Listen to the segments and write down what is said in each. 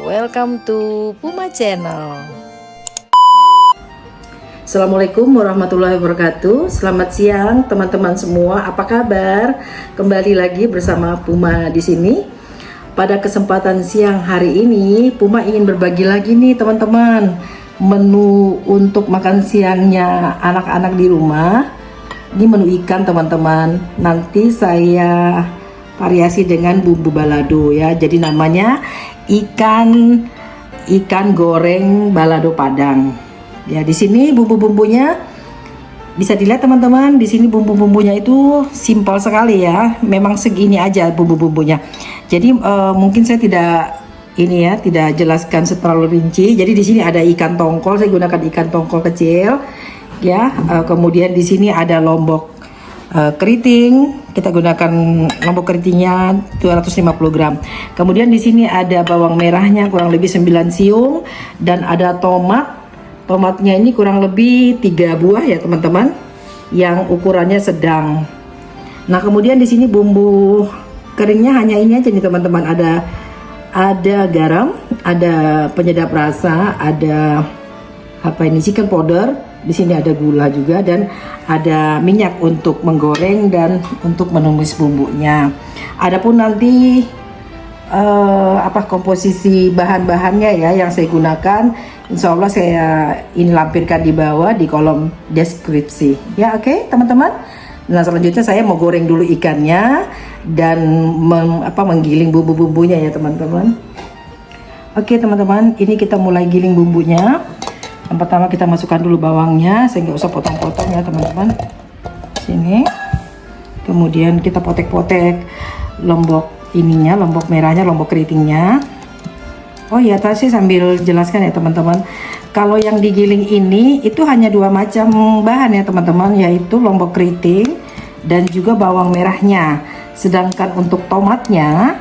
Welcome to Puma Channel. Assalamualaikum warahmatullahi wabarakatuh. Selamat siang teman-teman semua. Apa kabar? Kembali lagi bersama Puma di sini. Pada kesempatan siang hari ini, Puma ingin berbagi lagi nih teman-teman, menu untuk makan siangnya anak-anak di rumah. Ini menu ikan teman-teman. Nanti saya variasi dengan bumbu balado ya. Jadi namanya ikan goreng balado Padang. Ya, di sini bumbu-bumbunya bisa dilihat teman-teman. Di sini bumbu-bumbunya itu simpel sekali ya. Memang segini aja bumbu-bumbunya. Jadi mungkin saya tidak jelaskan terlalu rinci. Jadi di sini ada ikan tongkol. Saya gunakan ikan tongkol kecil. Ya, kemudian di sini ada lombok keriting. Kita gunakan lombok keritingnya 250 gram. Kemudian di sini ada bawang merahnya kurang lebih 9 siung dan ada tomat. Tomatnya ini kurang lebih 3 buah ya teman-teman, yang ukurannya sedang. Nah, kemudian di sini bumbu keringnya hanya ini aja nih teman-teman. Ada garam, ada penyedap rasa, ada chicken powder. Di sini ada gula juga dan ada minyak untuk menggoreng dan untuk menumis bumbunya. Adapun nanti komposisi bahan-bahannya ya yang saya gunakan, insya Allah saya ini lampirkan di bawah di kolom deskripsi. Ya, oke, teman-teman. Nah, selanjutnya saya mau goreng dulu ikannya dan menggiling bumbu-bumbunya ya teman-teman. Oke teman-teman, ini kita mulai giling bumbunya. Yang pertama kita masukkan dulu bawangnya, saya nggak usah potong-potong ya teman-teman. Sini. Kemudian kita potek-potek lombok merahnya, lombok keritingnya. Oh iya, tadi sambil jelaskan ya teman-teman. Kalau yang digiling ini itu hanya 2 macam bahan ya teman-teman, yaitu lombok keriting dan juga bawang merahnya. Sedangkan untuk tomatnya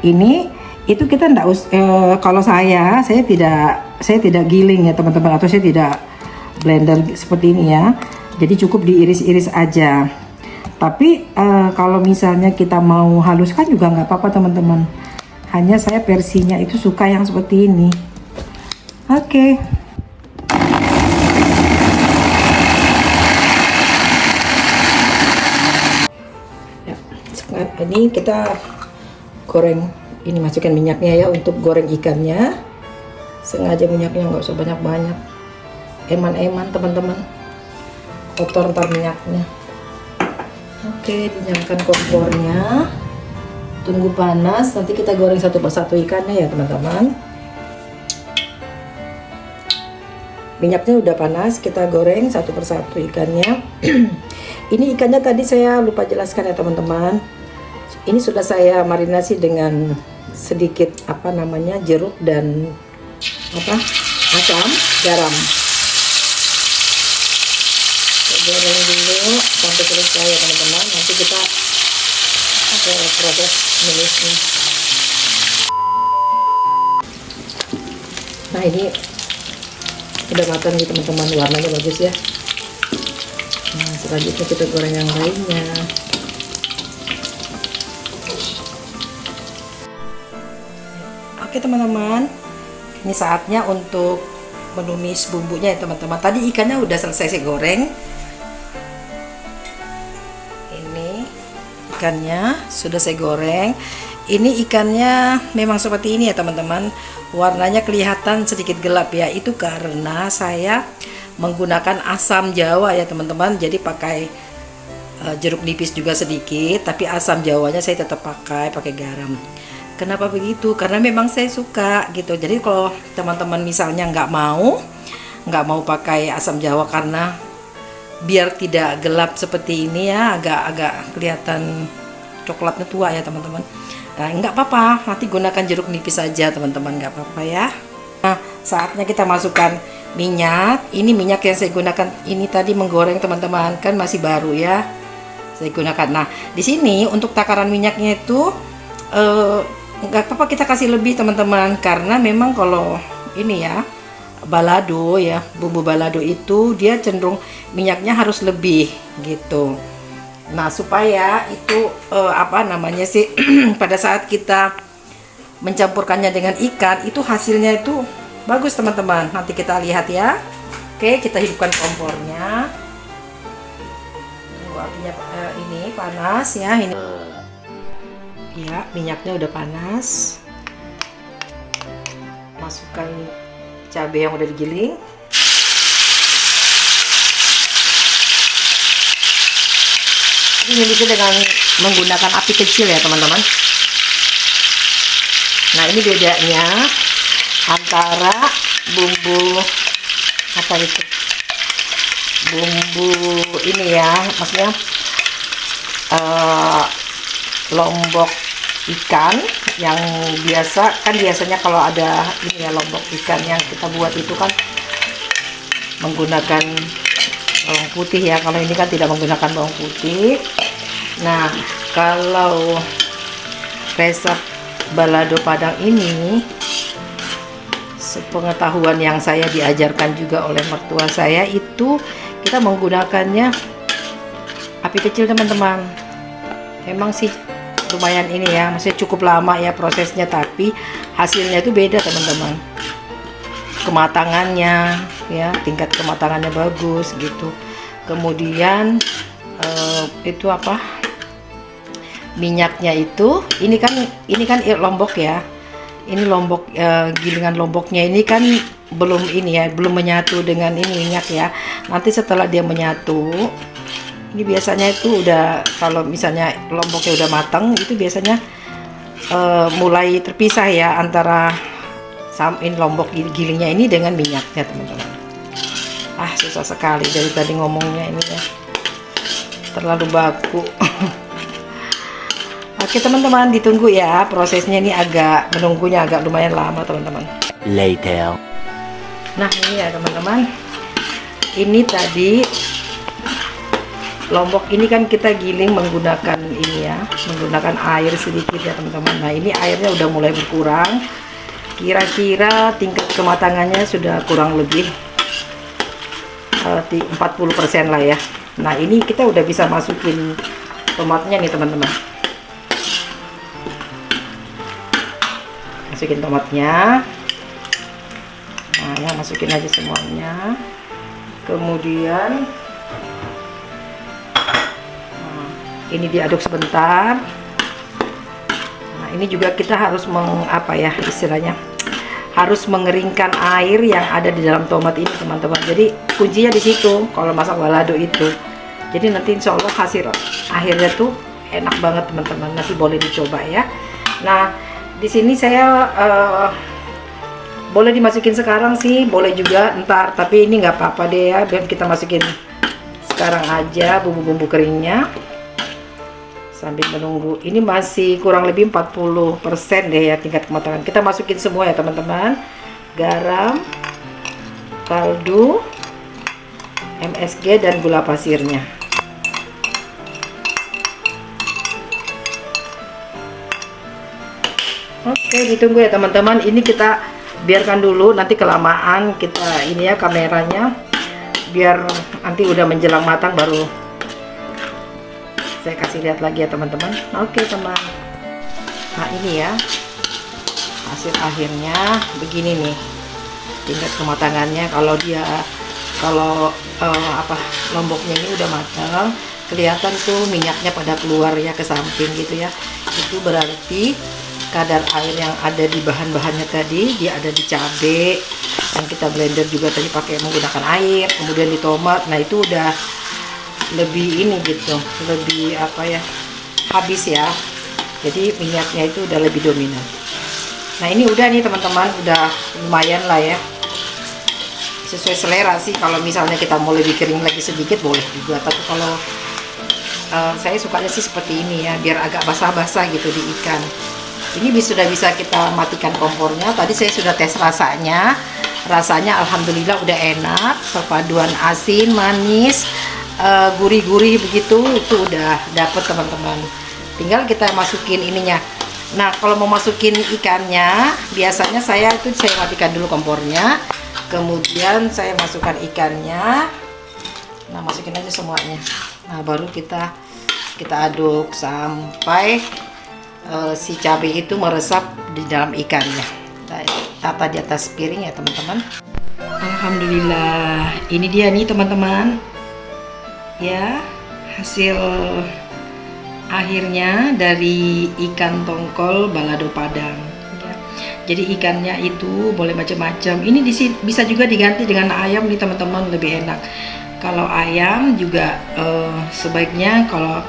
ini itu kita kalau saya tidak giling ya teman-teman, atau saya tidak blender seperti ini ya. Jadi cukup diiris-iris aja. Tapi kalau misalnya kita mau haluskan juga nggak apa-apa teman-teman. Hanya saya versinya itu suka yang seperti ini. Oke. Ya, ini kita goreng. Ini masukkan minyaknya ya untuk goreng ikannya. Sengaja minyaknya nggak usah banyak-banyak. Eman-eman teman-teman. Kotor ntar minyaknya. Oke, dinyalakan kompornya. Tunggu panas. Nanti kita goreng satu persatu ikannya ya teman-teman. Minyaknya udah panas. Kita goreng satu persatu ikannya. Ini ikannya tadi saya lupa jelaskan ya teman-teman. Ini sudah saya marinasi dengan sedikit jeruk dan asam, garam. Kita goreng dulu sampai selesai ya teman-teman. Nanti kita proses nulisnya. Nah, ini udah matang nih teman-teman, warnanya bagus ya. Nah, selanjutnya kita goreng yang lainnya. Oke teman-teman, ini saatnya untuk menumis bumbunya ya teman-teman. Tadi ikannya udah selesai saya goreng. Ini ikannya sudah saya goreng. Ini ikannya memang seperti ini ya teman-teman. Warnanya kelihatan sedikit gelap ya. Itu karena saya menggunakan asam jawa ya teman-teman. Jadi pakai jeruk nipis juga sedikit, tapi asam jawanya saya tetap pakai garam. Kenapa begitu? Karena memang saya suka gitu. Jadi kalau teman-teman misalnya nggak mau pakai asam jawa karena biar tidak gelap seperti ini ya, agak kelihatan coklatnya tua ya teman-teman. Nah, nggak apa-apa, nanti gunakan jeruk nipis saja teman-teman, nggak apa-apa ya. Nah, saatnya kita masukkan minyak. Ini minyak yang saya gunakan ini tadi menggoreng teman-teman, kan masih baru ya. Saya gunakan. Nah, di sini untuk takaran minyaknya itu nggak apa-apa kita kasih lebih teman-teman, karena memang kalau ini ya balado ya, bumbu balado itu dia cenderung minyaknya harus lebih gitu. Nah, supaya itu pada saat kita mencampurkannya dengan ikan, itu hasilnya itu bagus teman-teman. Nanti kita lihat ya. Oke, kita hidupkan kompornya. Tunggu apinya ini panas ya. Ini ya, minyaknya udah panas. Masukkan cabai yang udah digiling. Ini bisa dengan menggunakan api kecil ya teman-teman. Nah, ini bedanya antara bumbu apa itu, bumbu ini ya, maksudnya lombok ikan yang biasa kan, biasanya kalau ada ini ya, lombok ikan yang kita buat itu kan menggunakan bawang putih ya. Kalau ini kan tidak menggunakan bawang putih. Nah, kalau resep balado Padang ini, sepengetahuan yang saya diajarkan juga oleh mertua saya, itu kita menggunakannya api kecil teman-teman. Emang sih lumayan ini ya, maksudnya cukup lama ya prosesnya, tapi hasilnya itu beda teman-teman. Kematangannya ya, tingkat kematangannya bagus gitu. Kemudian itu apa, minyaknya itu, ini kan lombok ya. Ini lombok, gilingan lomboknya ini kan belum ini ya, belum menyatu dengan ini minyak ya. Nanti setelah dia menyatu, ini biasanya itu udah, kalau misalnya lomboknya udah matang, itu biasanya mulai terpisah ya antara lombok gilingnya ini dengan minyaknya teman-teman. Susah sekali dari tadi ngomongnya ini ya, terlalu baku. Oke teman-teman, ditunggu ya prosesnya, ini menunggunya agak lumayan lama teman-teman. Later. Nah, ini ya teman-teman, ini tadi lombok ini kan kita giling menggunakan ini ya, menggunakan air sedikit ya teman-teman. Nah, ini airnya udah mulai berkurang, kira-kira tingkat kematangannya sudah kurang lebih 40% lah ya. Nah, ini kita udah bisa masukin tomatnya nih teman-teman. Masukin tomatnya. Nah, ya, masukin aja semuanya. Kemudian ini diaduk sebentar. Nah, ini juga kita harus istilahnya harus mengeringkan air yang ada di dalam tomat ini teman-teman. Jadi kuncinya di situ kalau masak balado itu. Jadi nanti insya Allah hasil akhirnya tuh enak banget teman-teman. Nanti boleh dicoba ya. Nah, di sini saya boleh dimasukin sekarang sih, boleh juga ntar, tapi ini nggak apa-apa deh ya, biar kita masukin sekarang aja bumbu-bumbu keringnya sambil menunggu. Ini masih kurang lebih 40% deh ya tingkat kematangan. Kita masukin semua ya teman-teman, garam, kaldu, MSG, dan gula pasirnya. Oke, ditunggu ya teman-teman. Ini kita biarkan dulu, nanti kelamaan kita ini ya kameranya, biar nanti udah menjelang matang baru saya kasih lihat lagi ya teman-teman. Oke teman, nah ini ya hasil akhirnya begini nih tingkat kematangannya. Kalau lomboknya ini udah matang, kelihatan tuh minyaknya pada keluar ya ke samping gitu ya. Itu berarti kadar air yang ada di bahan-bahannya tadi, dia ada di cabai yang kita blender juga tadi pakai menggunakan air, kemudian di tomat. Nah, itu udah lebih ini gitu, lebih habis ya. Jadi minyaknya itu udah lebih dominan. Nah, ini udah nih teman-teman, udah lumayan lah ya, sesuai selera sih. Kalau misalnya kita mau lebih kering lagi sedikit boleh juga, tapi kalau saya sukanya sih seperti ini ya, biar agak basah-basah gitu di ikan. Ini sudah bisa kita matikan kompornya. Tadi saya sudah tes rasanya alhamdulillah udah enak, perpaduan asin manis, gurih-gurih begitu, itu udah dapet teman-teman. Tinggal kita masukin ininya. Nah, kalau mau masukin ikannya, biasanya saya matikan dulu kompornya, kemudian saya masukkan ikannya. Nah, masukin aja semuanya. Nah, baru kita aduk sampai si cabai itu meresap di dalam ikannya. Tata di atas piring ya teman-teman. Alhamdulillah, ini dia nih teman-teman. Ya, hasil akhirnya dari ikan tongkol balado Padang. Ya. Jadi ikannya itu boleh macam-macam. Ini bisa juga diganti dengan ayam nih teman-teman, lebih enak. Kalau ayam juga sebaiknya, kalau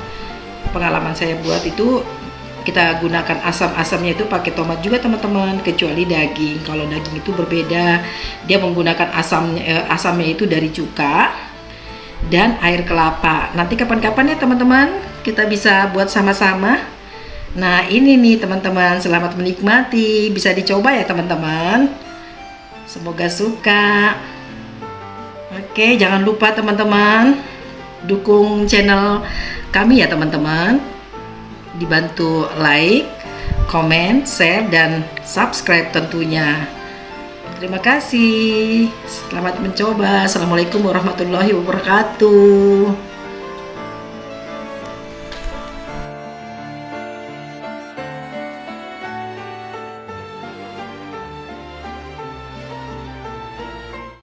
pengalaman saya buat itu, kita gunakan asam-asamnya itu pakai tomat juga teman-teman, kecuali daging. Kalau daging itu berbeda, dia menggunakan asamnya itu dari cuka dan air kelapa. Nanti kapan-kapan ya teman-teman kita bisa buat sama-sama. Nah ini nih teman-teman, selamat menikmati, bisa dicoba ya teman-teman. Semoga suka. Oke, jangan lupa teman-teman dukung channel kami ya teman-teman. Dibantu like, komen, share, dan subscribe tentunya. Terima kasih. Selamat mencoba. Assalamualaikum warahmatullahi wabarakatuh.